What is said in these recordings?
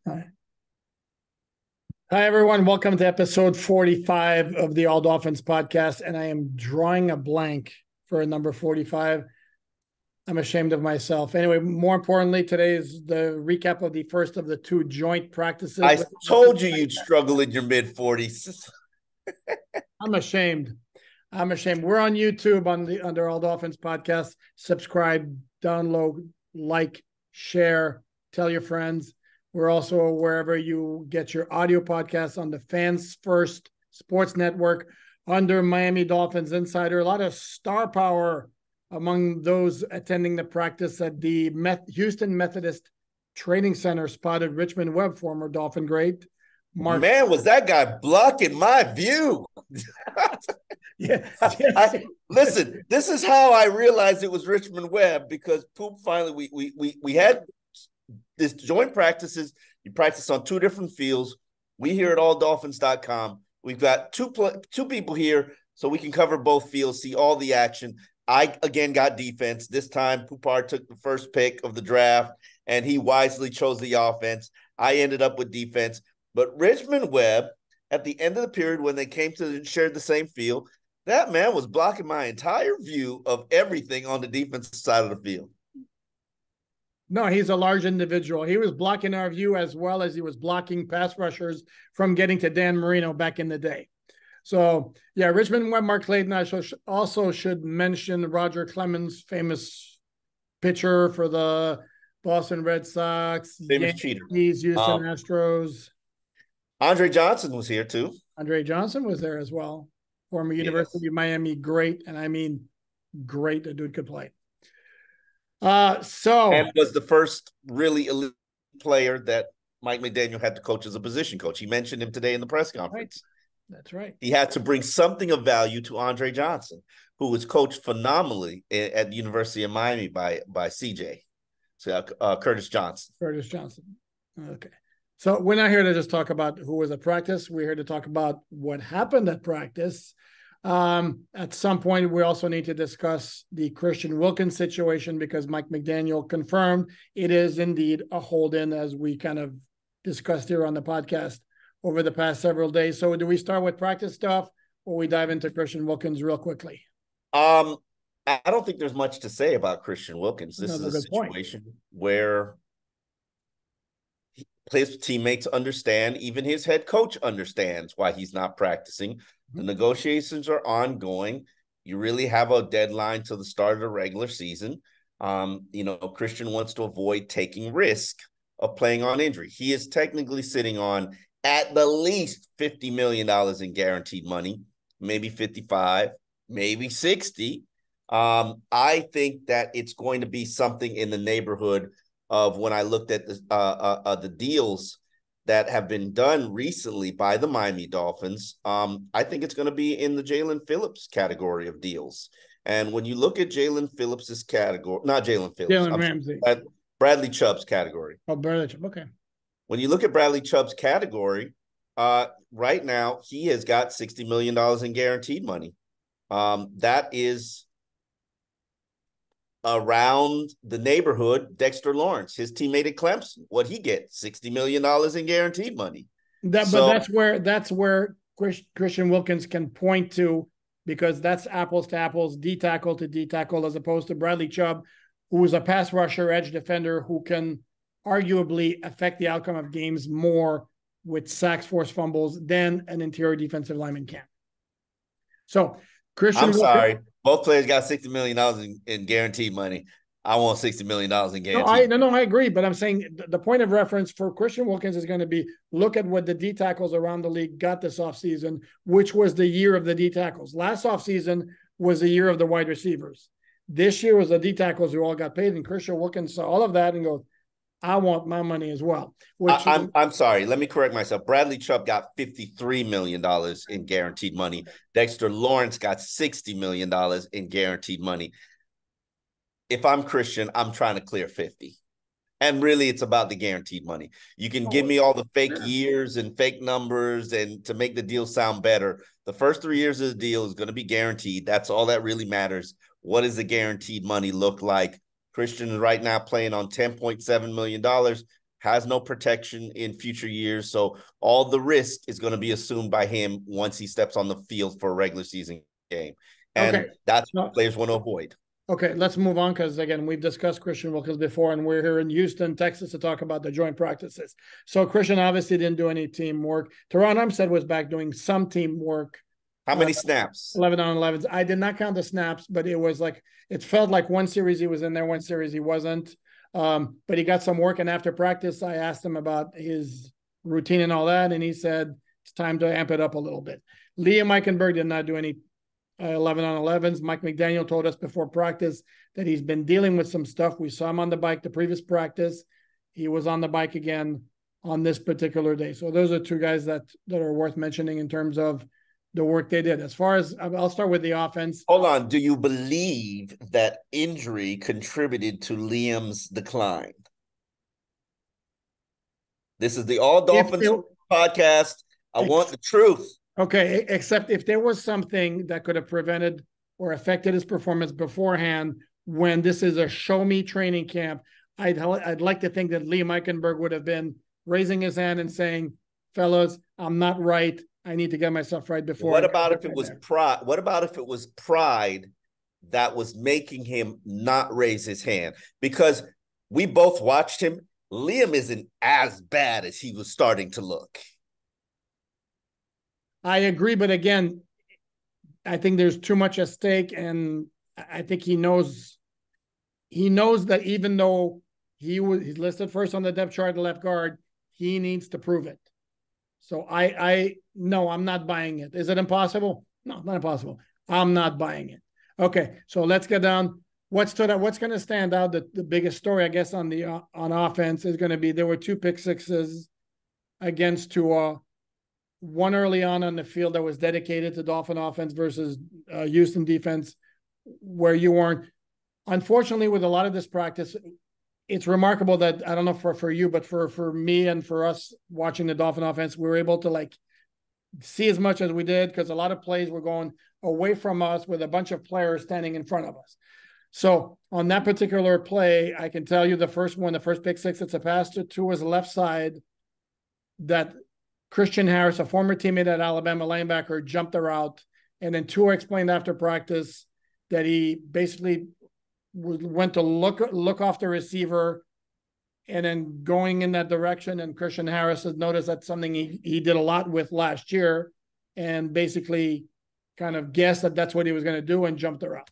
Hi, everyone. Welcome to episode 45 of the All Dolphins podcast. And I am drawing a blank for number 45. I'm ashamed of myself. Anyway, more importantly, today is the recap of the first of the two joint practices. I told you you'd struggle in your mid-40s. I'm ashamed. We're on YouTube under All Dolphins podcast. Subscribe, download, like, share, tell your friends. We're also wherever you get your audio podcasts on the Fans First Sports Network under Miami Dolphins Insider. A lot of star power among those attending the practice at the Houston Methodist Training Center. Spotted Richmond Webb, former Dolphin great. Man, was that guy blocking my view? Yes. Listen, this is how I realized it was Richmond Webb, because Poop finally we had this joint practices. You practice on two different fields. We here at alldolphins.com, we've got two people here, so we can cover both fields, see all the action. I, again, got defense. This time, Poupart took the first pick of the draft, and he wisely chose the offense. I ended up with defense. But Richmond Webb, at the end of the period when they came to share the same field, that man was blocking my entire view of everything on the defensive side of the field. No, he's a large individual. He was blocking our view as well as he was blocking pass rushers from getting to Dan Marino back in the day. So, yeah, Richmond Webb, Mark Clayton. I also should mention Roger Clemens, famous pitcher for the Boston Red Sox, Famous cheater. Houston Astros. Andre Johnson was here too. Andre Johnson was there as well. Former University of Miami great, and I mean great. The dude could play. And was the first really elite player that Mike McDaniel had to coach as a position coach. He mentioned him today in the press conference. Right. That's right. He had to bring something of value to Andre Johnson, who was coached phenomenally at the University of Miami by CJ. So Curtis Johnson. Curtis Johnson. Okay. So we're not here to just talk about who was at practice. We're here to talk about what happened at practice. At some point, we also need to discuss the Christian Wilkins situation, because Mike McDaniel confirmed it is indeed a hold-in, as we kind of discussed here on the podcast over the past several days. So do we start with practice stuff, or we dive into Christian Wilkins real quickly? I don't think there's much to say about Christian Wilkins. This is a situation where his teammates understand, even his head coach understands why he's not practicing. The negotiations are ongoing. You really have a deadline to the start of the regular season. Christian wants to avoid taking risk of playing on injury. He is technically sitting on at the least $50 million in guaranteed money, maybe 55, maybe 60. I think that it's going to be something in the neighborhood of, when I looked at the deals that have been done recently by the Miami Dolphins, I think it's going to be in the Jalen Phillips category of deals. And when you look at Jalen Phillips's category, not Jalen Phillips, Jalen Ramsey, Bradley Chubb's category. Oh, Bradley Chubb. Okay. When you look at Bradley Chubb's category, right now he has got $60 million in guaranteed money. That is around the neighborhood. Dexter Lawrence, his teammate at Clemson, what he get? $60 million in guaranteed money. But that's where Christian Wilkins can point to, because that's apples to apples, D tackle to D tackle, as opposed to Bradley Chubb, who is a pass rusher, edge defender, who can arguably affect the outcome of games more with sacks, forced fumbles than an interior defensive lineman can. So I'm sorry. Both players got $60 million in guaranteed money. I want $60 million in guaranteed. No, I agree. But I'm saying the point of reference for Christian Wilkins is going to be, look at what the D tackles around the league got this offseason, which was the year of the D tackles. Last offseason was the year of the wide receivers. This year was the D tackles who all got paid. And Christian Wilkins saw all of that and goes, I want my money as well. I'm sorry. Let me correct myself. Bradley Chubb got $53 million in guaranteed money. Dexter Lawrence got $60 million in guaranteed money. If I'm Christian, I'm trying to clear 50. And really, it's about the guaranteed money. You can give me all the fake years and fake numbers and to make the deal sound better. The first 3 years of the deal is going to be guaranteed. That's all that really matters. What does the guaranteed money look like? Christian is right now playing on $10.7 million. has no protection in future years. So all the risk is going to be assumed by him once he steps on the field for a regular season game. And that's what players want to avoid. Okay, let's move on because, again, we've discussed Christian Wilkins before, and we're here in Houston, Texas to talk about the joint practices. So Christian obviously didn't do any teamwork. Teron Armstead was back doing some teamwork. How many snaps? 11 on 11s. I did not count the snaps, but it was like, it felt like one series he was in there, one series he wasn't. But he got some work, and after practice, I asked him about his routine and all that, and he said it's time to amp it up a little bit. Liam Eichenberg did not do any 11 on 11s. Mike McDaniel told us before practice that he's been dealing with some stuff. We saw him on the bike the previous practice. He was on the bike again on this particular day. So those are two guys that are worth mentioning in terms of the work they did. As far as, I'll start with the offense. Hold on. Do you believe that injury contributed to Liam's decline? This is the All Dolphins podcast. I want the truth. Okay, except if there was something that could have prevented or affected his performance beforehand, when this is a show me training camp, I'd like to think that Liam Eichenberg would have been raising his hand and saying, fellas, I'm not right. I need to get myself right before. What about if it was pride? What about if it was pride that was making him not raise his hand? Because we both watched him. Liam isn't as bad as he was starting to look. I agree, but again, I think there's too much at stake, and I think he knows that even though he's listed first on the depth chart, the left guard, he needs to prove it. So no, I'm not buying it. Is it impossible? No, not impossible. I'm not buying it. Okay, so let's get down. What's going to stand out? The biggest story, I guess, on offense is going to be there were 2 pick sixes against Tua. One early on the field that was dedicated to Dolphin offense versus Houston defense, where you weren't. Unfortunately, with a lot of this practice, it's remarkable that, I don't know for you, but for me and for us watching the Dolphin offense, we were able to see as much as we did, because a lot of plays were going away from us with a bunch of players standing in front of us. So on that particular play, I can tell you the first pick six, it's a pass to Tua's left side that Christian Harris, a former teammate at Alabama linebacker, jumped the route. And then Tua explained after practice that he basically went to look off the receiver and then going in that direction. And Christian Harris has noticed that's something he did a lot with last year, and basically kind of guessed that that's what he was going to do and jumped the route.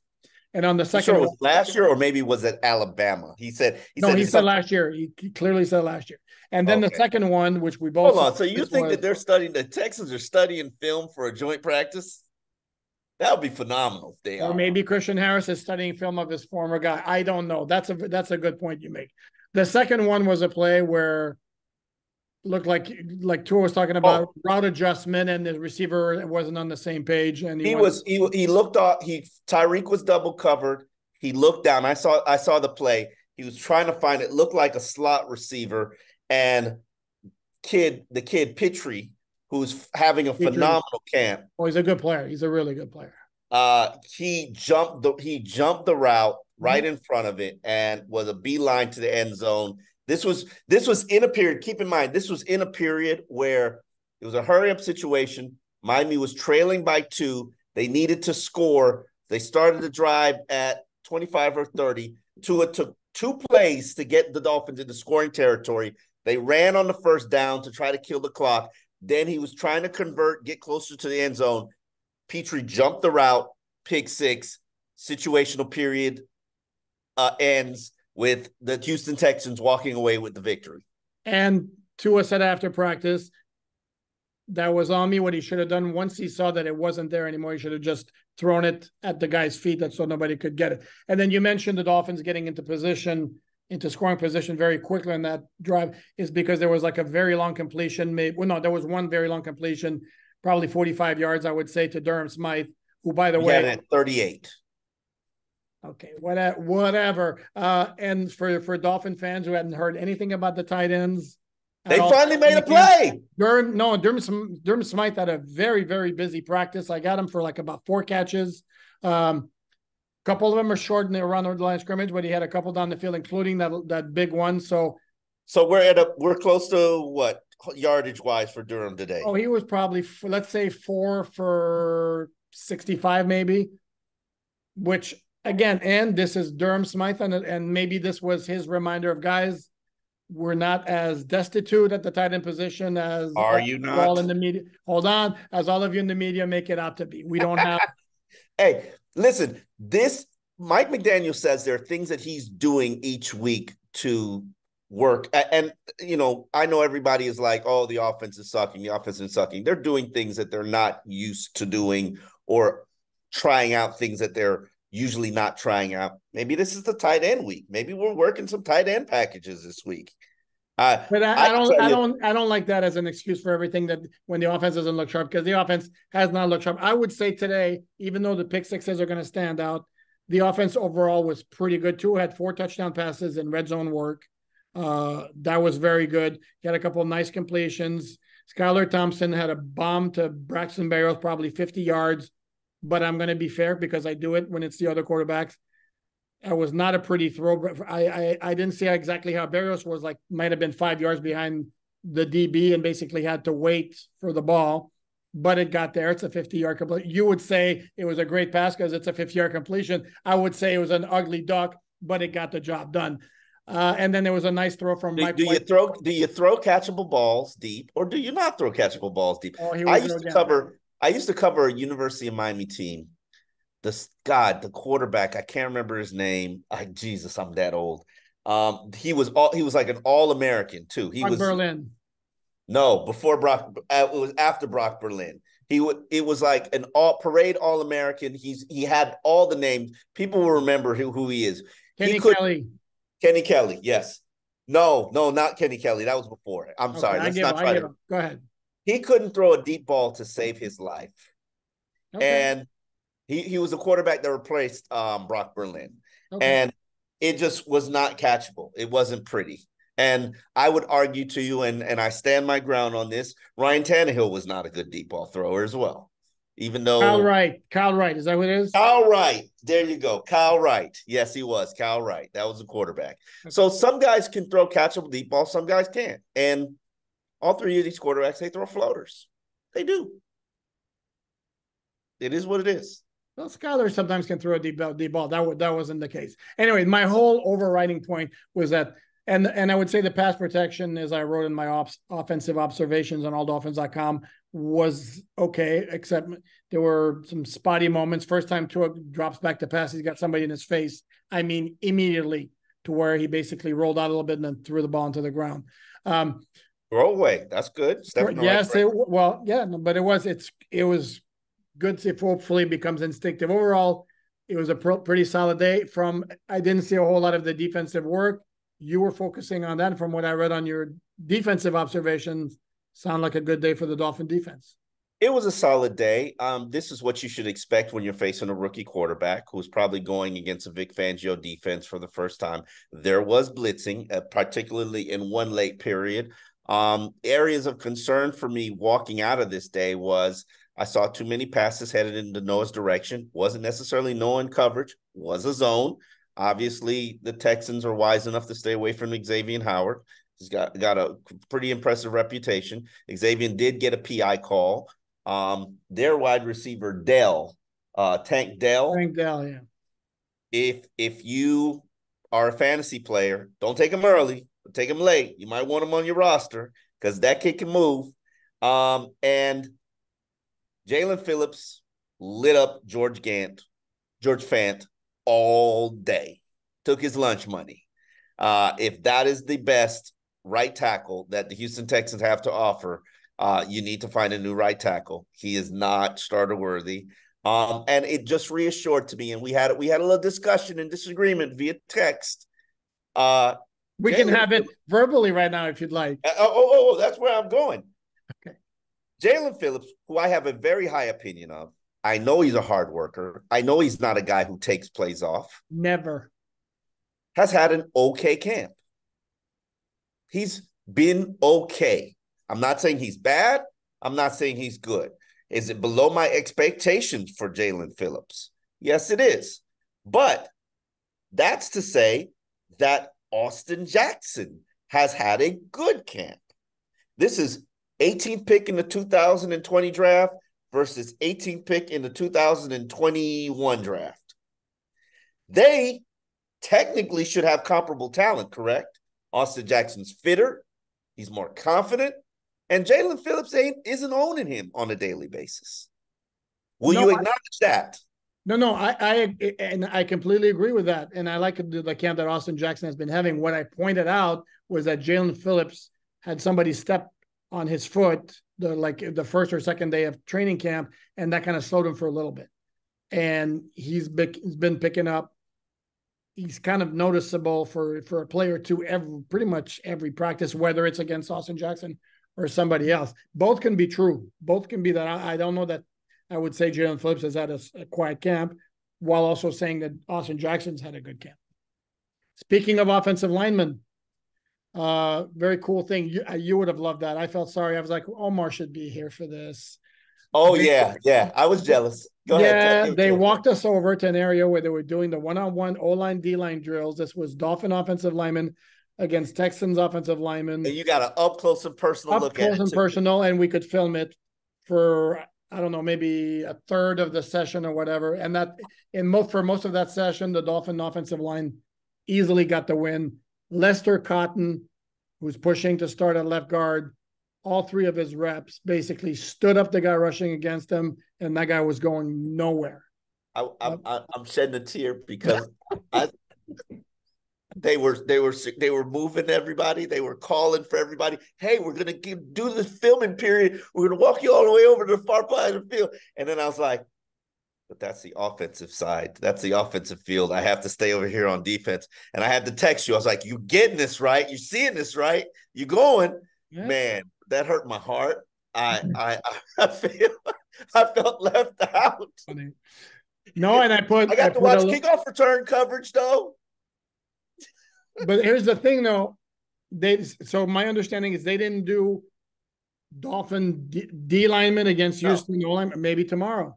And on the second, sure it was last year, or maybe was it Alabama? He said last year. He clearly said last year. And then the second one, which we both hold on. So you think that the Texans are studying film for a joint practice? That would be phenomenal if they are. Or maybe Christian Harris is studying film of his former guy. I don't know. That's a good point you make. The second one was a play where looked like Tua was talking about route adjustment, and the receiver wasn't on the same page. And he looked off. Tyreek was double covered. He looked down. I saw the play. He was trying to find it. Looked like a slot receiver, and the kid Pitre, who's having a phenomenal camp. Oh, he's a good player. He's a really good player. He jumped the route right in front of it and was a beeline to the end zone. This was in a period. Keep in mind, this was in a period where it was a hurry-up situation. Miami was trailing by 2. They needed to score. They started the drive at 25 or 30. Tua took 2 plays to get the Dolphins into scoring territory. They ran on the first down to try to kill the clock. Then he was trying to convert, get closer to the end zone. Pitre jumped the route, pick 6, situational period ends with the Houston Texans walking away with the victory. And Tua said after practice, that was on me. What he should have done once he saw that it wasn't there anymore, he should have just thrown it at the guy's feet so nobody could get it. And then you mentioned the Dolphins getting into scoring position very quickly on that drive is because there was a very long completion. There was one very long completion, probably 45 yards, I would say, to Durham Smythe, who, by the way, at 38. Okay, whatever. And for Dolphin fans who hadn't heard anything about the tight ends, they finally made a play. Durham Smythe had a very, very busy practice. I got him for about 4 catches. Couple of them are short and they were around the line of scrimmage, but he had a couple down the field, including that big one. So So we're close to what yardage wise for Durham today? Oh, he was probably, let's say 4 for 65 maybe, which again, and this is Durham Smythe, and maybe this was his reminder of guys, we're not as destitute at the tight end position as Are you all not? in the media. Hold on, as all of you in the media make it out to be. We don't have. Hey, listen, this Mike McDaniel says there are things that he's doing each week to work. And, I know everybody is like, oh, the offense is sucking. The offense is sucking. They're doing things that they're not used to doing or trying out things that they're usually not trying out. Maybe this is the tight end week. Maybe we're working some tight end packages this week. But I don't like that as an excuse for everything, that when the offense doesn't look sharp, because the offense has not looked sharp. I would say today, even though the pick sixes are going to stand out, the offense overall was pretty good too. Had 4 touchdown passes in red zone work. That was very good. He had a couple of nice completions. Skylar Thompson had a bomb to Braxton Berrios, probably 50 yards. But I'm going to be fair because I do it when it's the other quarterbacks. It was not a pretty throw. I didn't see exactly how Berrios was, like, might have been 5 yards behind the DB and basically had to wait for the ball, but it got there. It's a 50-yard completion. You would say it was a great pass because it's a 50-yard completion. I would say it was an ugly duck, but it got the job done. And then there was a nice throw from Mike. Do you throw catchable balls deep, or do you not throw catchable balls deep? Oh, I used to cover a University of Miami team. The quarterback, I can't remember his name. Jesus, I'm that old. He was like an All-American too. Brock Berlin. No, before Brock. It was after Brock Berlin. It was like an parade All-American. He had all the names. People will remember who he is. Kenny Kelly, yes. No, not Kenny Kelly. That was before. I'm sorry. Let's not try to. Go ahead. He couldn't throw a deep ball to save his life. Okay. And he was a quarterback that replaced Brock Berlin. Okay. And it just was not catchable. It wasn't pretty. And I would argue to you, and I stand my ground on this, Ryan Tannehill was not a good deep ball thrower as well. Even though Kyle Wright, is that what it is? Kyle Wright, there you go. Kyle Wright. Yes, he was. Kyle Wright. That was the quarterback. Okay. So some guys can throw catchable deep balls, some guys can't. And all 3 of these quarterbacks, they throw floaters. They do. It is what it is. Well, Skyler sometimes can throw a deep ball. That wasn't the case. Anyway, my whole overriding point was that, and I would say the pass protection, as I wrote in my offensive observations on alldolphins.com, was okay, except there were some spotty moments. First time Tua drops back to pass, he's got somebody in his face. I mean, immediately, to where he basically rolled out a little bit and then threw the ball into the ground. Throw away. That's good. Yes, it was good if hopefully it becomes instinctive. Overall, it was a pretty solid day. I didn't see a whole lot of the defensive work. You were focusing on that. From what I read on your defensive observations, sound like a good day for the Dolphin defense. It was a solid day. This is what you should expect when you're facing a rookie quarterback who's probably going against a Vic Fangio defense for the first time. There was blitzing, particularly in one late period. Areas of concern for me walking out of this day was I saw too many passes headed into Noah's direction. Wasn't necessarily Noah in coverage. Was a zone. Obviously, the Texans are wise enough to stay away from Xavier Howard. He's got a pretty impressive reputation. Xavier did get a PI call. Their wide receiver, Tank Dell. Yeah. If you are a fantasy player, don't take him early, but take him late. You might want him on your roster because that kid can move. And Jalen Phillips lit up George Fant all day. Took his lunch money. If that is the best right tackle that the Houston Texans have to offer, you need to find a new right tackle. He is not starter worthy. And it just reassured to me, and we had a little discussion and disagreement via text. We can have it verbally right now if you'd like. That's where I'm going. Okay. Jalen Phillips, who I have a very high opinion of, I know he's a hard worker. I know he's not a guy who takes plays off. Never. Has had an okay camp. He's been okay. I'm not saying he's bad. I'm not saying he's good. Is it below my expectations for Jalen Phillips? Yes, it is. But that's to say that Austin Jackson has had a good camp. This is 18th pick in the 2020 draft versus 18th pick in the 2021 draft. They technically should have comparable talent, correct? Austin Jackson's fitter. He's more confident. And Jalen Phillips isn't owning him on a daily basis. Will you acknowledge that? No, I completely agree with that. And I like the camp that Austin Jackson has been having. What I pointed out was that Jalen Phillips had somebody step on his foot the first or second day of training camp, and that kind of slowed him for a little bit. And he's been picking up. He's kind of noticeable for a player to pretty much every practice, whether it's against Austin Jackson or somebody else. Both can be true. Both can be that. I don't know that I would say Jalen Phillips has had a quiet camp, while also saying that Austin Jackson's had a good camp. Speaking of offensive linemen, very cool thing. You would have loved that. I felt sorry. I was like, Omar should be here for this. Oh, yeah. I was jealous. Go ahead. Yeah, they walked us over to an area where they were doing the one-on-one O-line, D-line drills. This was Dolphin offensive linemen against Texans offensive linemen. And you got an up-close and personal look at it. Up close and personal, and we could film it for, I don't know, maybe a third of the session or whatever. And that for most of that session, the Dolphin offensive line easily got the win. Lester Cotton, who's pushing to start at left guard, all three of his reps basically stood up the guy rushing against him, and that guy was going nowhere. I'm shedding a tear because they were moving everybody. They were calling for everybody. Hey, we're gonna do this filming period. We're gonna walk you all the way over to the far side of the field. And then I was like, but that's the offensive side. That's the offensive field. I have to stay over here on defense. And I had to text you. I was like, you getting this right? You seeing this right? You going? Yeah. Man, that hurt my heart. I felt left out. Funny. No, and I got to watch kickoff return coverage though. But here's the thing though. So my understanding is they didn't do Dolphin D lineman against Houston. No lineman. Maybe tomorrow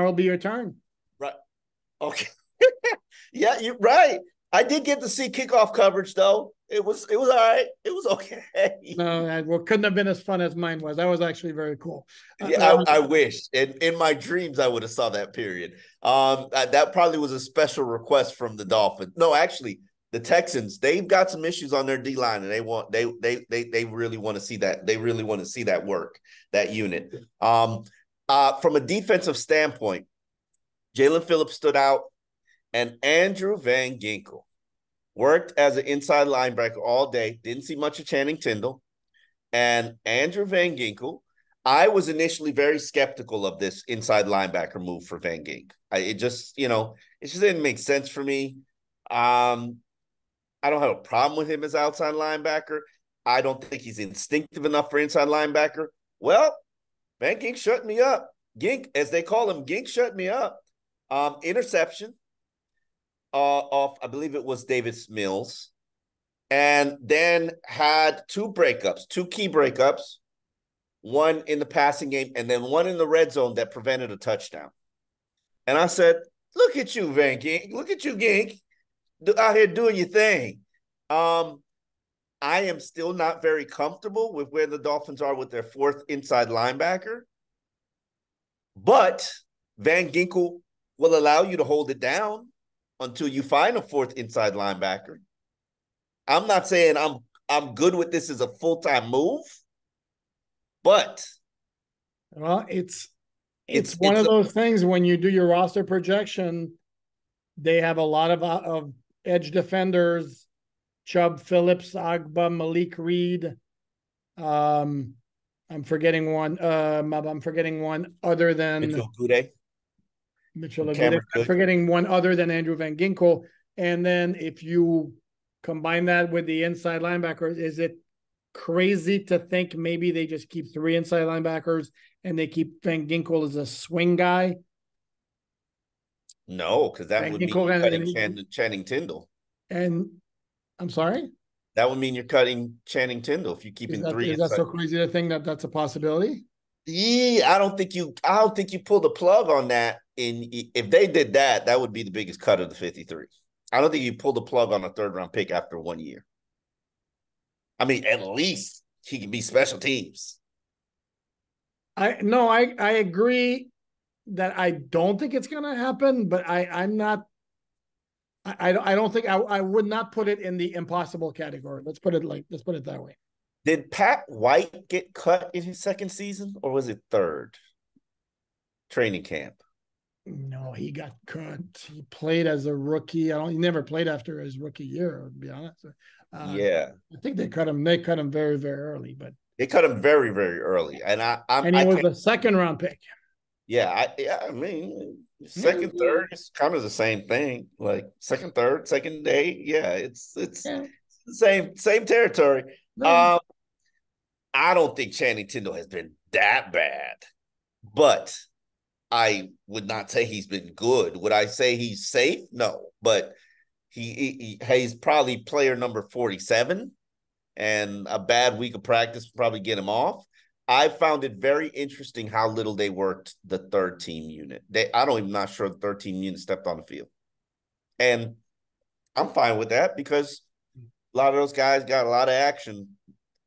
will be your turn. Right. Okay. Yeah, you're right. I did get to see kickoff coverage though. It was all right. It was okay. No, well, couldn't have been as fun as mine was. That was actually very cool. Yeah, I wish. In my dreams, I would have saw that period. That probably was a special request from the Dolphins. No, actually, the Texans, they've got some issues on their D line, and they really want to see that. They really want to see that work, that unit. From a defensive standpoint, Jalen Phillips stood out, and Andrew Van Ginkel worked as an inside linebacker all day. Didn't see much of Channing Tindall. And Andrew Van Ginkel, I was initially very skeptical of this inside linebacker move for Van Ginkel. It just didn't make sense for me. I don't have a problem with him as outside linebacker. I don't think he's instinctive enough for inside linebacker. Well, Van Ginkel shut me up. Gink, as they call him, Gink shut me up. Interception. Off, I believe it was Davis Mills, and then had two key breakups, one in the passing game and then one in the red zone that prevented a touchdown. And I said, look at you, Van Gink. Look at you, Gink, out here doing your thing. I am still not very comfortable with where the Dolphins are with their fourth inside linebacker, but Van Ginkel will allow you to hold it down until you find a fourth inside linebacker. I'm not saying I'm good with this as a full-time move, but it's one of those things when you do your roster projection, they have a lot of edge defenders, Chubb, Phillips, Agba, Malik Reed. I'm forgetting one. I'm forgetting one other than Mitchell Agude. I'm forgetting one other than Andrew Van Ginkel. And then if you combine that with the inside linebackers, is it crazy to think maybe they just keep three inside linebackers and they keep Van Ginkel as a swing guy? No, because that would mean you're cutting Channing Tindall. And I'm sorry? That would mean you're cutting Channing Tindall if you keep three. Is that so crazy to think that that's a possibility? Yeah, I don't think you pull the plug on that. If they did that, that would be the biggest cut of the 53. I don't think you pull the plug on a third round pick after 1 year. I mean, at least he can be special teams. I agree that I don't think it's going to happen, but I'm not. I don't think I would not put it in the impossible category. Let's put it that way. Did Pat White get cut in his second season, or was it third? Training camp. No, he got cut. He played as a rookie. He never played after his rookie year, to be honest. Yeah. I think they cut him. They cut him very, very early, but they cut him very, very early. And he was a second round pick. Yeah, I mean, second, third is kind of the same thing. Like second, third, second day. Yeah, it's the same territory. I don't think Channing Tindall has been that bad, but I would not say he's been good. Would I say he's safe? No, but he's probably player number 47, and a bad week of practice will probably get him off. I found it very interesting how little they worked the third team unit. I'm not sure the third team unit stepped on the field. And I'm fine with that because a lot of those guys got a lot of action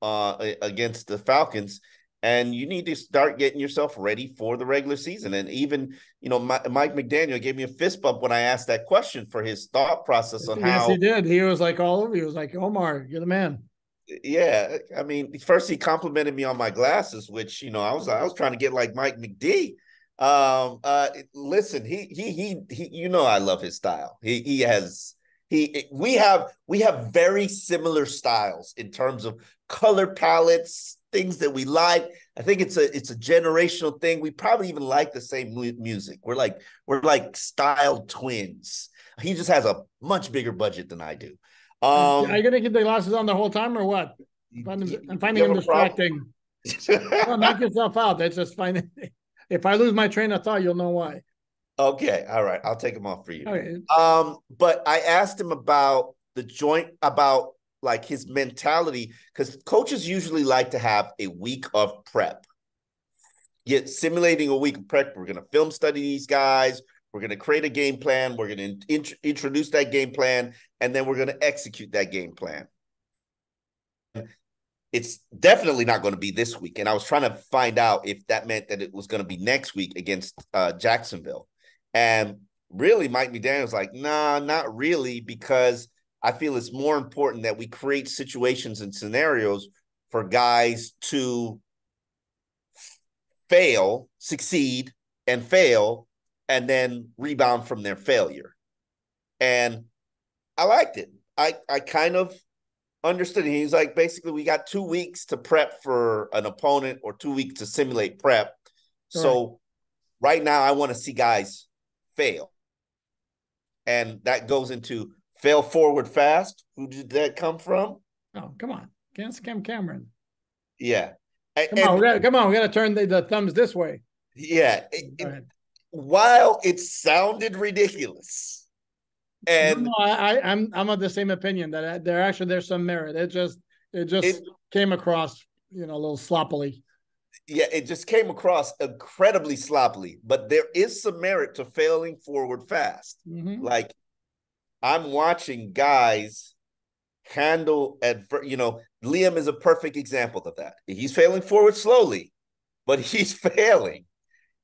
against the Falcons, and you need to start getting yourself ready for the regular season. And even, Mike McDaniel gave me a fist bump when I asked that question for his thought process on how. Yes, he did. He was like all over. He was like, Omar, you're the man. Yeah, I mean, first he complimented me on my glasses, which I was trying to get like Mike McD. Listen, he I love his style. We have very similar styles in terms of color palettes, things that we like. I think it's a generational thing. We probably even like the same music. We're like style twins. He just has a much bigger budget than I do. Are you going to keep the glasses on the whole time or what? I'm finding them distracting. Well, knock yourself out. That's just fine. If I lose my train of thought, you'll know why. Okay. All right. I'll take them off for you. Okay. But I asked him about about like his mentality, because coaches usually like to have a week of prep. Yet simulating a week of prep, we're going to film study these guys. We're going to create a game plan. We're going to introduce that game plan, and then we're going to execute that game plan. It's definitely not going to be this week. And I was trying to find out if that meant that it was going to be next week against Jacksonville. And really, Mike McDaniel was like, nah, not really, because I feel it's more important that we create situations and scenarios for guys to succeed, and fail, and then rebound from their failure. And I liked it. I kind of understood. He's like, basically, we got 2 weeks to prep for an opponent or 2 weeks to simulate prep. So right now I want to see guys fail. And that goes into fail forward fast. Who did that come from? Oh, come on. Can't scam Cameron. Yeah. Come on. We got to turn the thumbs this way. Yeah. While it sounded ridiculous, and I'm of the same opinion that there's some merit. It just came across a little sloppily. Yeah, it just came across incredibly sloppily. But there is some merit to failing forward fast. Mm-hmm. Like, I'm watching guys handle Liam is a perfect example of that. He's failing forward slowly, but he's failing.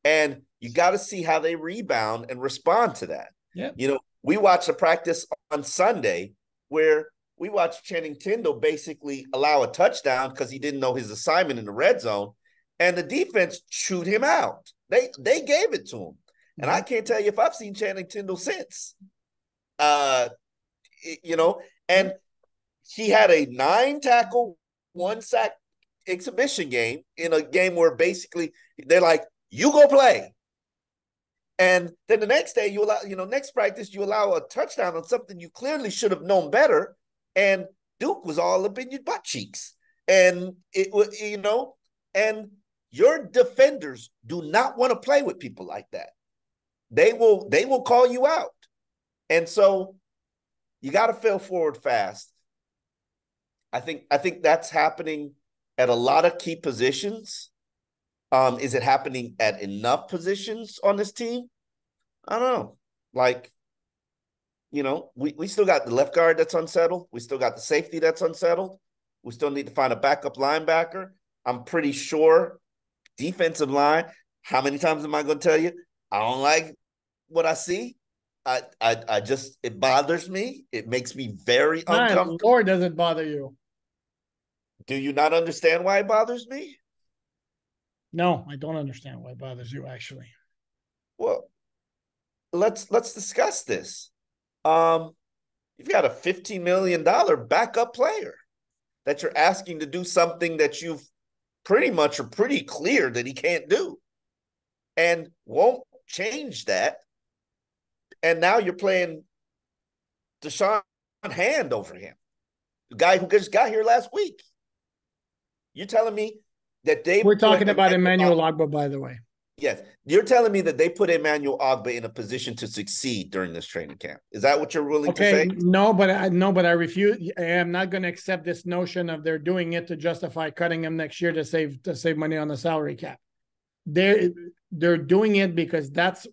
And you got to see how they rebound and respond to that. Yeah. We watched a practice on Sunday where we watched Channing Tindall basically allow a touchdown because he didn't know his assignment in the red zone, and the defense chewed him out. They gave it to him. Mm-hmm. And I can't tell you if I've seen Channing Tindall since. And he had a 9-tackle, 1-sack exhibition game in a game where basically they're like, you go play. And then the next day next practice, you allow a touchdown on something you clearly should have known better. And Duke was all up in your butt cheeks. And it was, and your defenders do not want to play with people like that. They will call you out. And so you got to fail forward fast. I think that's happening at a lot of key positions. Is it happening at enough positions on this team? I don't know. Like, we still got the left guard that's unsettled. We still got the safety that's unsettled. We still need to find a backup linebacker. I'm pretty sure defensive line. How many times am I going to tell you? I don't like what I see. I just, it bothers me. It makes me very uncomfortable. Lord, does it bother you? Do you not understand why it bothers me? No, I don't understand why it bothers you, actually. Well, let's discuss this. You've got a $15 million backup player that you're asking to do something that you've pretty much are pretty clear that he can't do and won't change that. And now you're playing Deshaun Hand over him, the guy who just got here last week. You're telling me that we're talking about Emmanuel Ogbah, by the way. Yes. You're telling me that they put Emmanuel Ogbah in a position to succeed during this training camp. Is that what you're willing to say? No, but I refuse. I am not going to accept this notion of they're doing it to justify cutting him next year to save money on the salary cap. They're doing it because that's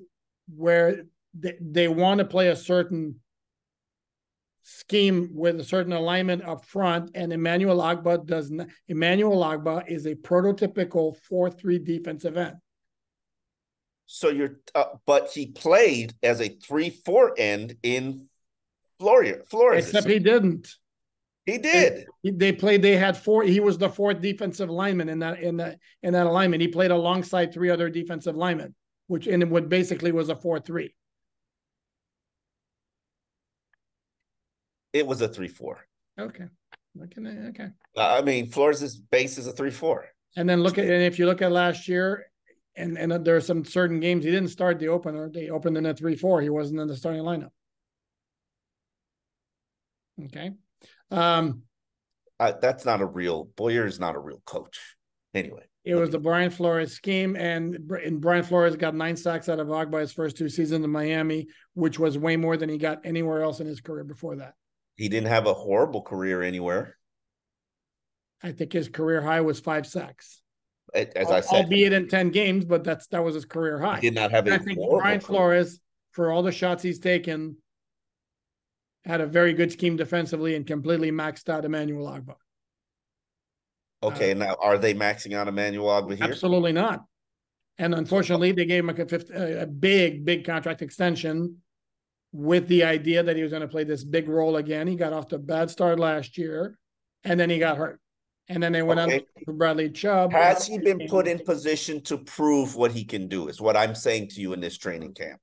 where they want to play a certain scheme with a certain alignment up front, and Emmanuel Ogbah does not. Emmanuel Ogbah is a prototypical 4-3 defensive end. So but he played as a 3-4 end in Florida. Except he didn't. He did. They had four. He was the fourth defensive lineman in that alignment. He played alongside three other defensive linemen, which basically was a 4-3. It was a 3-4. Okay. Okay. I mean, Flores' base is a 3-4. And then if you look at last year, and there are some certain games he didn't start the opener. They opened in a 3-4. He wasn't in the starting lineup. Okay. That's not a real. Boyer is not a real coach. Anyway, it was the Brian Flores scheme, and Brian Flores got 9 sacks out of Ogbah his first 2 seasons in Miami, which was way more than he got anywhere else in his career before that. He didn't have a horrible career anywhere. I think his career high was 5 sacks. As I said, albeit in 10 games, but that was his career high. He did not have. I think Brian Flores, for all the shots he's taken, had a very good scheme defensively and completely maxed out Emmanuel Ogbah. Okay, now are they maxing out Emmanuel Ogbah here? Absolutely not. And unfortunately, they gave him a big contract extension with the idea that he was going to play this big role again. He got off to a bad start last year, and then he got hurt. And then they went out for Bradley Chubb. Has he been put in position to prove what he can do is what I'm saying to you in this training camp.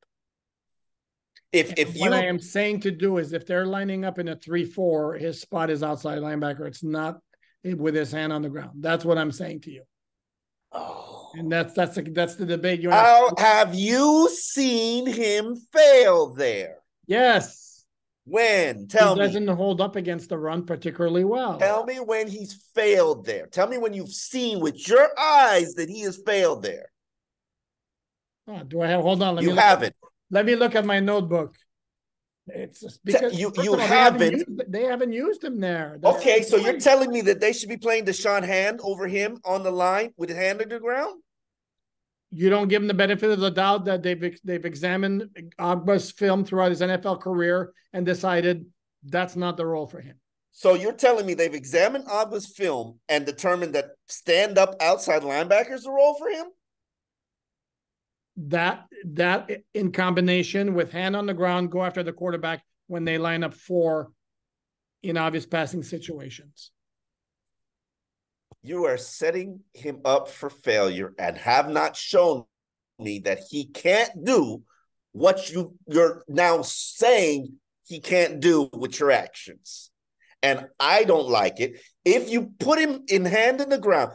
What I am saying to do is if they're lining up in a 3-4, his spot is outside linebacker. It's not with his hand on the ground. That's what I'm saying to you. Oh. And that's the debate you have you seen him fail there? Yes. When? Tell me. He doesn't hold up against the run particularly well. Tell me when he's failed there. Tell me when you've seen with your eyes that he has failed there. Oh, do I have? Hold on. Let me look at my notebook. It's just because you haven't. They haven't used him there. Okay, so you're telling me that they should be playing Deshaun Hand over him on the line with his hand on the ground? You don't give him the benefit of the doubt that they've examined Ogbah's film throughout his NFL career and decided that's not the role for him. So you're telling me they've examined Ogbah's film and determined that stand-up outside linebacker is the role for him? That in combination with hand on the ground, go after the quarterback when they line up 4 in obvious passing situations. You are setting him up for failure and have not shown me that he can't do what you're now saying he can't do with your actions. And I don't like it. If you put him in hand in the ground,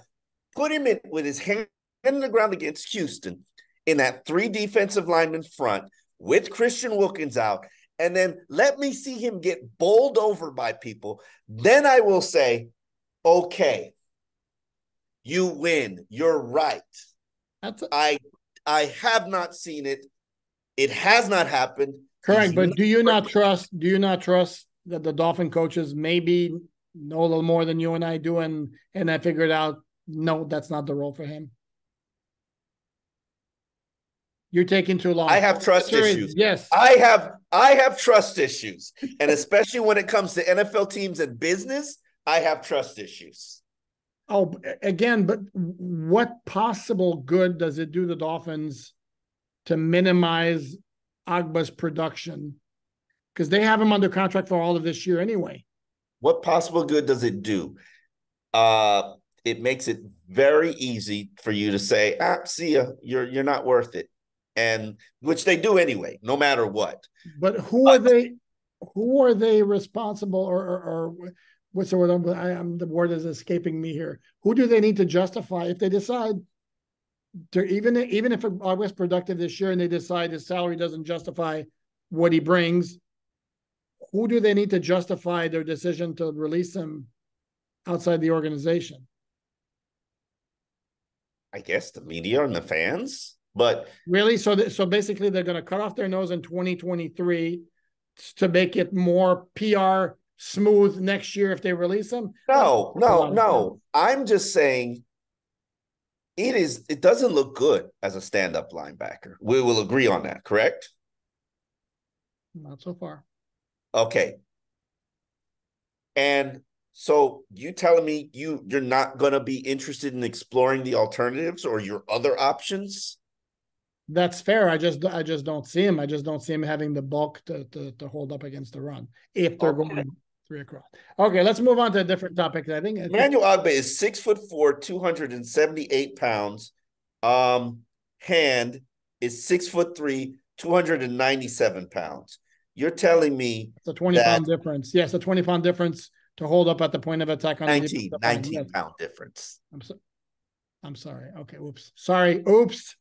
put him in with his hand in the ground against Houston in that 3 defensive lineman front with Christian Wilkins out, and then let me see him get bowled over by people, then I will say, okay, you win. You're right. I have not seen it. It has not happened. Correct, but do you not trust that the Dolphin coaches maybe know a little more than you and I do, and I figured out no, that's not the role for him? You're taking too long. I have trust issues. Yes. I have trust issues. And especially when it comes to NFL teams and business, I have trust issues. Oh, again, but what possible good does it do the Dolphins to minimize Agba's production? Because they have him under contract for all of this year anyway. What possible good does it do? It makes it very easy for you to say, see ya, you're not worth it. And which they do anyway, no matter what. But who are they responsible or what's the word? The word is escaping me here. Who do they need to justify if they decide to, even if August productive this year and they decide his salary doesn't justify what he brings? Who do they need to justify their decision to release him outside the organization? I guess the media and the fans, but really, so basically they're going to cut off their nose in 2023 to make it more PR smooth next year if they release him. No. I'm just saying it doesn't look good as a stand-up linebacker. We will agree on that, correct? Not so far. Okay. And so you telling me you're not going to be interested in exploring the alternatives or your other options? That's fair. I just don't see him. I just don't see him having the bulk to hold up against the run if they're going 3 across. Okay, let's move on to a different topic. I think Emmanuel Agba is 6'4", 278 pounds. Hand is 6'3", 297 pounds. You're telling me it's a 20-pound difference. Yes, a 20-pound difference to hold up at the point of attack on 19 pound difference. I'm sorry. Okay, oops. Sorry. Oops.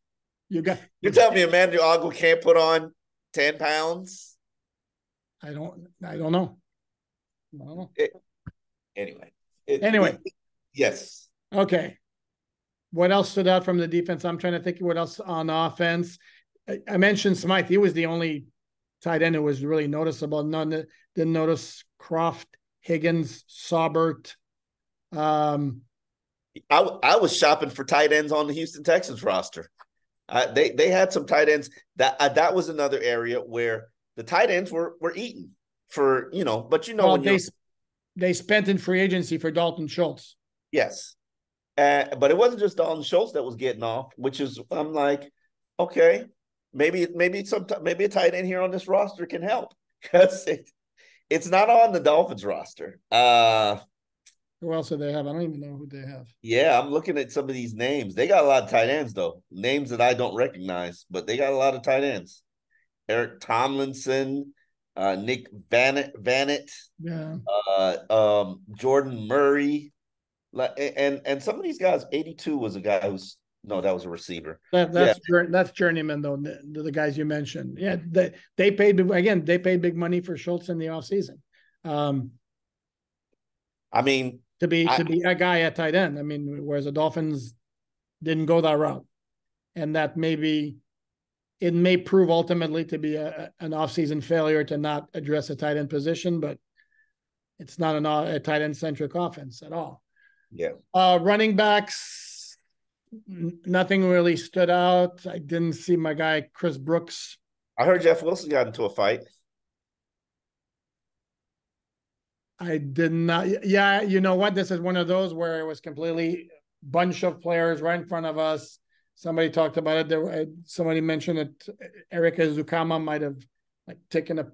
You're telling me Emmanuel Agba can't put on 10 pounds? I don't know. Anyway. Yes. Okay. What else stood out from the defense? I'm trying to think what else on offense. I mentioned Smythe. He was the only tight end who was really noticeable. None that didn't notice Croft, Higgins, Saubert. I was shopping for tight ends on the Houston Texans roster. They had some tight ends. That was another area where the tight ends were eaten for, but when they spent in free agency for Dalton Schultz. Yes. But it wasn't just Dalton Schultz that was getting off, which is, I'm like, okay, maybe a tight end here on this roster can help, because it's not on the Dolphins roster. Who else do they have? I don't even know who they have. Yeah, I'm looking at some of these names. They got a lot of tight ends, though. Names that I don't recognize, but they got a lot of tight ends. Eric Tomlinson, Nick Vanett, Jordan Murray, and some of these guys. 82 was a guy that was a receiver. That's journeyman though. The guys you mentioned, yeah, they paid big money for Schultz in the offseason. I mean, to be a guy at tight end. I mean, whereas the Dolphins didn't go that route, and that it may prove ultimately to be an offseason failure to not address a tight end position, but it's not a tight end centric offense at all. Yeah. Running backs, nothing really stood out. I didn't see my guy Chris Brooks. I heard Jeff Wilson got into a fight. I did not. Yeah, you know what? This is one of those where it was completely bunch of players right in front of us. Somebody talked about it. Somebody mentioned that Erica Zukama might have taken a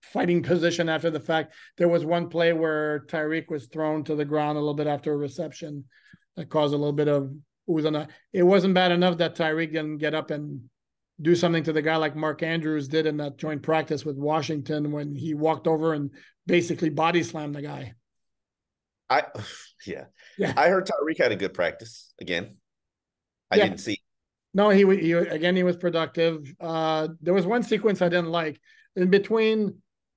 fighting position after the fact. There was one play where Tyreek was thrown to the ground a little bit after a reception that caused a little bit of ooze. It wasn't bad enough that Tyreek didn't get up and do something to the guy like Mark Andrews did in that joint practice with Washington when he walked over and basically body slammed the guy. I heard Tyreek had a good practice again. I didn't see. No, he was productive. There was one sequence I didn't like. In between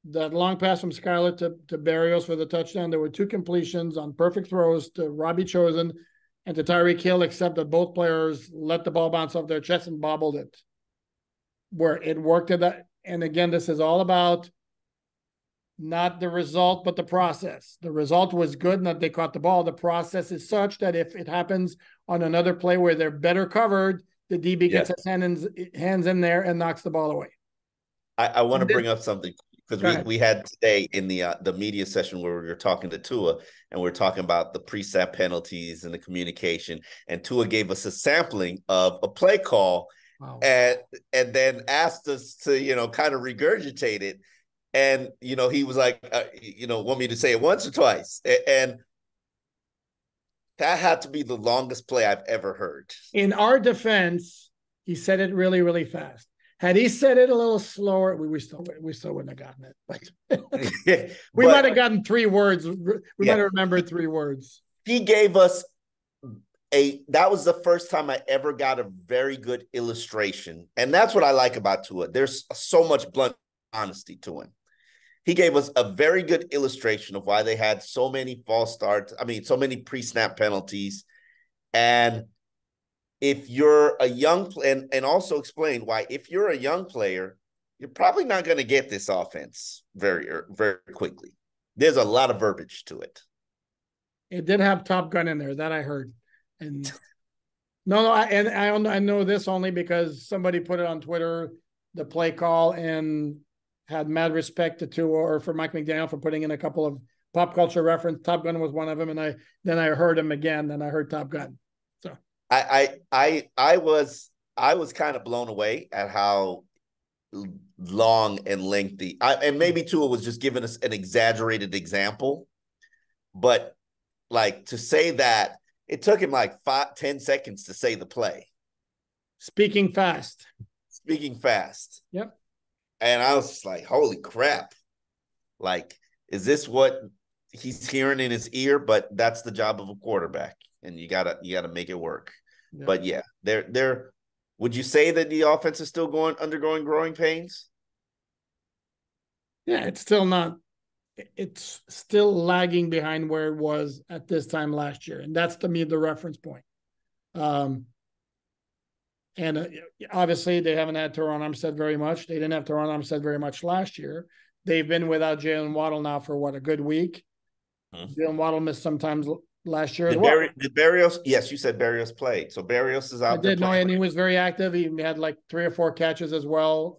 that long pass from Skylar to Berrios for the touchdown, there were 2 completions on perfect throws to Robbie Chosen and to Tyreek Hill, except that both players let the ball bounce off their chest and bobbled it. Where it worked at that. And again, this is all about not the result, but the process. The result was good, not they caught the ball. The process is such that if it happens on another play where they're better covered, the DB gets his hands in there and knocks the ball away. I want to bring up something because Go ahead. we had today in the media session where we were talking to Tua, and we are talking about the pre-snap penalties and the communication, and Tua gave us a sampling of a play call. Wow. And then asked us to, kind of regurgitate it. And, he was like, want me to say it once or twice? And that had to be the longest play I've ever heard. In our defense, he said it really, really fast. Had he said it a little slower, we still wouldn't have gotten it. But we might have gotten 3 words. We might have remembered 3 words. He gave us that was the first time I ever got a very good illustration. And that's what I like about Tua. There's so much blunt honesty to him. He gave us a very good illustration of why they had so many false starts. I mean, so many pre-snap penalties. And if you're a young player, and also explain why, if you're a young player, you're probably not going to get this offense very, very quickly. There's a lot of verbiage to it. It did have Top Gun in there, that I heard. And I know this only because somebody put it on Twitter, the play call, and had mad respect to Tua or for Mike McDaniel for putting in a couple of pop culture reference. Top Gun was one of them, and then I heard him again. Then I heard Top Gun. So I was kind of blown away at how long and lengthy. And maybe Tua was just giving us an exaggerated example, but like to say that it took him like 5-10 seconds to say the play. Speaking fast. Yep. And I was just like, holy crap. Like, is this what he's hearing in his ear? But that's the job of a quarterback. And you gotta make it work. Yep. But yeah, they're would you say that the offense is still undergoing growing pains? Yeah, it's still lagging behind where it was at this time last year. And that's, to me, the reference point. And obviously, they haven't had Teron Armstead very much. They didn't have Teron Armstead very much last year. They've been without Jalen Waddle now for, a good week. Jalen Waddle missed sometimes last year. Did Berrios? Yes, you said Berrios played. So Berrios is out there. I did know, and he was very active. He had like 3 or 4 catches as well.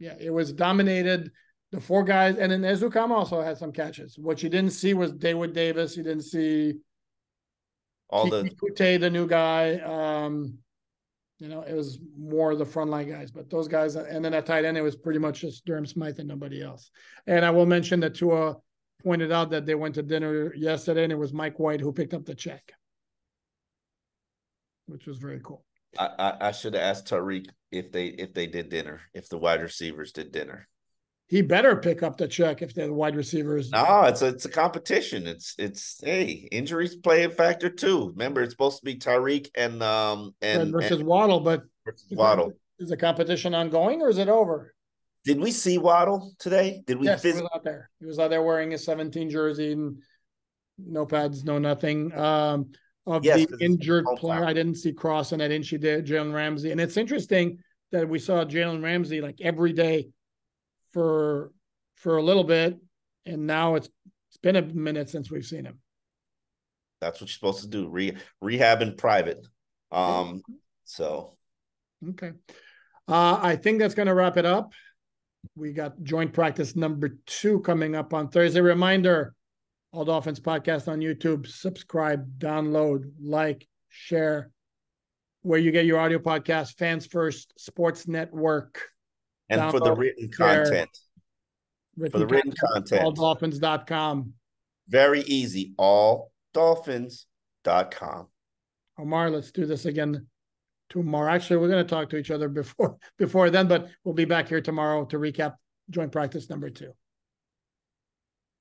Yeah, it was dominated. The 4 guys, and then Ezukam also had some catches. What you didn't see was David Davis. You didn't see Kute, the new guy. It was more the frontline guys, but those guys, and then at tight end, it was pretty much just Durham Smythe and nobody else. And I will mention that Tua pointed out that they went to dinner yesterday, and it was Mike White who picked up the check, which was very cool. I should have asked Tariq if they did dinner, if the wide receivers did dinner. He better pick up the check if they're the wide receivers. No, it's a competition. It's injuries play a factor too. Remember, it's supposed to be Tariq and versus Waddle, but Waddle. Is the competition ongoing or is it over? Did we see Waddle today? Did we? Yes, he was out there. He was out there wearing his 17 jersey and no pads, no nothing. The injured player, I didn't see Cross and I didn't see Jalen Ramsey. And it's interesting that we saw Jalen Ramsey like every day for a little bit, and now it's been a minute since we've seen him. That's what you're supposed to do. Rehab in private. So okay. I think that's going to wrap it up. We got joint practice number 2 coming up on Thursday. Reminder, All Dolphins podcast on YouTube. Subscribe, download, like, share. Where you get your audio podcast, Fans First Sports Network. And download, for the written content. AllDolphins.com. Very easy. AllDolphins.com. Omar, let's do this again tomorrow. Actually, we're going to talk to each other before then, but we'll be back here tomorrow to recap joint practice number 2.